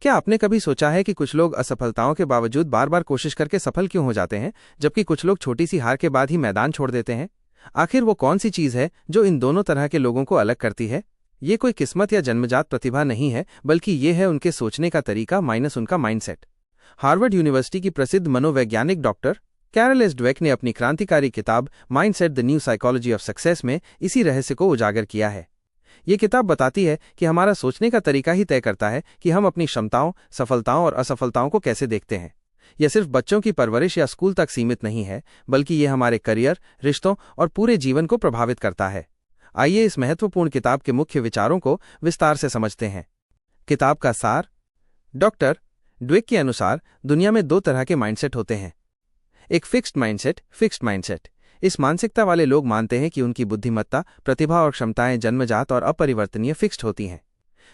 क्या आपने कभी सोचा है कि कुछ लोग असफलताओं के बावजूद बार बार कोशिश करके सफल क्यों हो जाते हैं, जबकि कुछ लोग छोटी सी हार के बाद ही मैदान छोड़ देते हैं? आखिर वो कौन सी चीज़ है जो इन दोनों तरह के लोगों को अलग करती है? ये कोई किस्मत या जन्मजात प्रतिभा नहीं है, बल्कि ये है उनके सोचने का तरीका माइनस उनका माइंडसेट। हार्वर्ड यूनिवर्सिटी की प्रसिद्ध मनोवैज्ञानिक डॉक्टर कैरल एस ड्वेक ने अपनी क्रांतिकारी किताब mindset the new psychology of success में इसी रहस्य को उजागर किया है। ये किताब बताती है कि हमारा सोचने का तरीका ही तय करता है कि हम अपनी क्षमताओं, सफलताओं और असफलताओं को कैसे देखते हैं। यह सिर्फ बच्चों की परवरिश या स्कूल तक सीमित नहीं है, बल्कि ये हमारे करियर, रिश्तों और पूरे जीवन को प्रभावित करता है। आइए इस महत्वपूर्ण किताब के मुख्य विचारों को विस्तार से समझते हैं। किताब का सार। डॉक्टर ड्वेक के अनुसार दुनिया में दो तरह के माइंडसेट होते हैं। एक फिक्स्ड माइंडसेट। इस मानसिकता वाले लोग मानते हैं कि उनकी बुद्धिमत्ता, प्रतिभा और क्षमताएं जन्मजात और अपरिवर्तनीय फिक्स्ड होती हैं।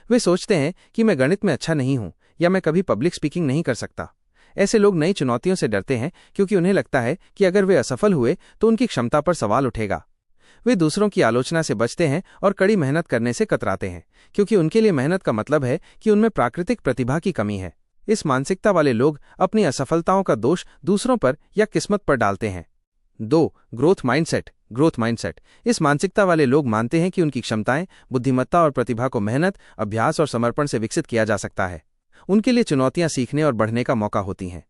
वे सोचते हैं कि मैं गणित में अच्छा नहीं हूं या मैं कभी पब्लिक स्पीकिंग नहीं कर सकता। ऐसे लोग नई चुनौतियों से डरते हैं क्योंकि उन्हें लगता है कि अगर वे असफल हुए तो उनकी क्षमता पर सवाल उठेगा। वे दूसरों की आलोचना से बचते हैं और कड़ी मेहनत करने से कतराते हैं, क्योंकि उनके लिए मेहनत का मतलब है कि उनमें प्राकृतिक प्रतिभा की कमी है। इस मानसिकता वाले लोग अपनी असफलताओं का दोष दूसरों पर या किस्मत पर डालते हैं। 2. Growth mindset. इस मानसिकता वाले लोग मानते हैं कि उनकी क्षमताएं, बुद्धिमत्ता और प्रतिभा को मेहनत, अभ्यास और समर्पण से विकसित किया जा सकता है। उनके लिए चुनौतियां सीखने और बढ़ने का मौका होती हैं।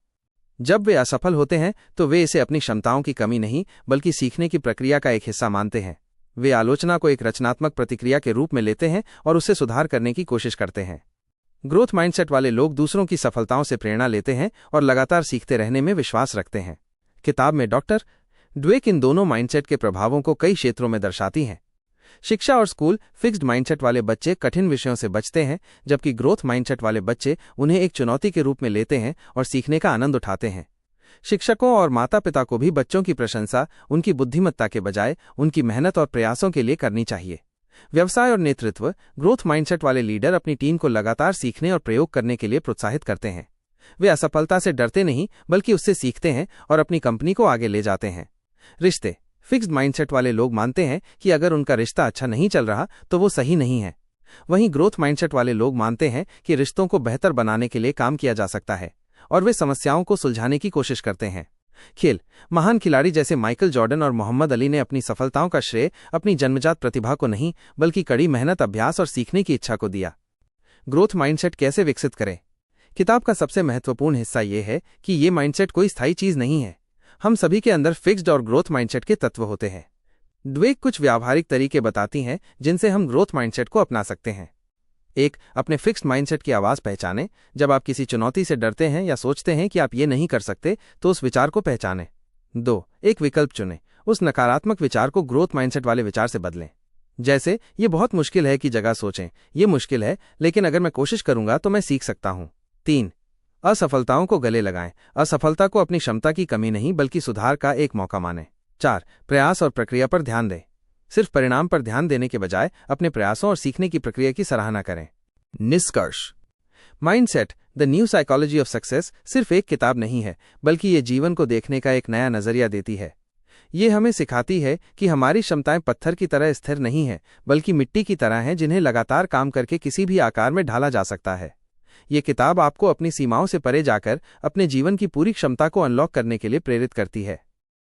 जब वे असफल होते हैं तो वे इसे अपनी क्षमताओं की कमी नहीं, बल्कि सीखने की प्रक्रिया का एक हिस्सा मानते हैं। वे आलोचना को एक रचनात्मक प्रतिक्रिया के रूप में लेते हैं और उससे सुधार करने की कोशिश करते हैं। ग्रोथ माइंडसेट वाले लोग दूसरों की सफलताओं से प्रेरणा लेते हैं और लगातार सीखते रहने में विश्वास रखते हैं। किताब में डॉक्टर ड्वेक इन दोनों माइंडसेट के प्रभावों को कई क्षेत्रों में दर्शाती हैं। शिक्षा और स्कूल। फिक्स्ड माइंडसेट वाले बच्चे कठिन विषयों से बचते हैं, जबकि ग्रोथ माइंडसेट वाले बच्चे उन्हें एक चुनौती के रूप में लेते हैं और सीखने का आनंद उठाते हैं। शिक्षकों और माता पिता को भी बच्चों की प्रशंसा उनकी बुद्धिमत्ता के बजाय उनकी मेहनत और प्रयासों के लिए करनी चाहिए। व्यवसाय और नेतृत्व। ग्रोथ माइंडसेट वाले लीडर अपनी टीम को लगातार सीखने और प्रयोग करने के लिए प्रोत्साहित करते हैं। वे असफलता से डरते नहीं, बल्कि उससे सीखते हैं और अपनी कंपनी को आगे ले जाते हैं। रिश्ते। फिक्स्ड माइंडसेट वाले लोग मानते हैं कि अगर उनका रिश्ता अच्छा नहीं चल रहा तो वो सही नहीं है। वहीं ग्रोथ माइंडसेट वाले लोग मानते हैं कि रिश्तों को बेहतर बनाने के लिए काम किया जा सकता है और वे समस्याओं को सुलझाने की कोशिश करते हैं। खेल। महान खिलाड़ी जैसे माइकल जॉर्डन और मोहम्मद अली ने अपनी सफलताओं का श्रेय अपनी जन्मजात प्रतिभा को नहीं, बल्कि कड़ी मेहनत, अभ्यास और सीखने की इच्छा को दिया। ग्रोथ माइंडसेट कैसे विकसित करें? किताब का सबसे महत्वपूर्ण हिस्सा यह है कि ये माइंडसेट कोई स्थायी चीज नहीं है। हम सभी के अंदर फिक्स्ड और ग्रोथ माइंडसेट के तत्व होते हैं। ड्वेक कुछ व्यावहारिक तरीके बताती हैं जिनसे हम ग्रोथ माइंडसेट को अपना सकते हैं। 1. अपने फिक्स्ड माइंडसेट की आवाज पहचानें। जब आप किसी चुनौती से डरते हैं या सोचते हैं कि आप ये नहीं कर सकते, तो उस विचार को पहचानें। 2. एक विकल्प चुनें। उस नकारात्मक विचार को ग्रोथ माइंडसेट वाले विचार से बदलें। जैसे, ये बहुत मुश्किल है की जगह सोचें, ये मुश्किल है, लेकिन अगर मैं कोशिश करूंगा तो मैं सीख सकता हूं। 3. असफलताओं को गले लगाएं। असफलता को अपनी क्षमता की कमी नहीं, बल्कि सुधार का एक मौका मानें। 4. प्रयास और प्रक्रिया पर ध्यान दें। सिर्फ परिणाम पर ध्यान देने के बजाय अपने प्रयासों और सीखने की प्रक्रिया की सराहना करें। निष्कर्ष। Mindset the new psychology of success सिर्फ एक किताब नहीं है, बल्कि ये जीवन को देखने का एक नया नजरिया देती है। ये हमें सिखाती है कि हमारी क्षमताएं पत्थर की तरह स्थिर नहीं हैं, बल्कि मिट्टी की तरह हैं जिन्हें लगातार काम करके किसी भी आकार में ढाला जा सकता है। ये किताब आपको अपनी सीमाओं से परे जाकर अपने जीवन की पूरी क्षमता को अनलॉक करने के लिए प्रेरित करती है।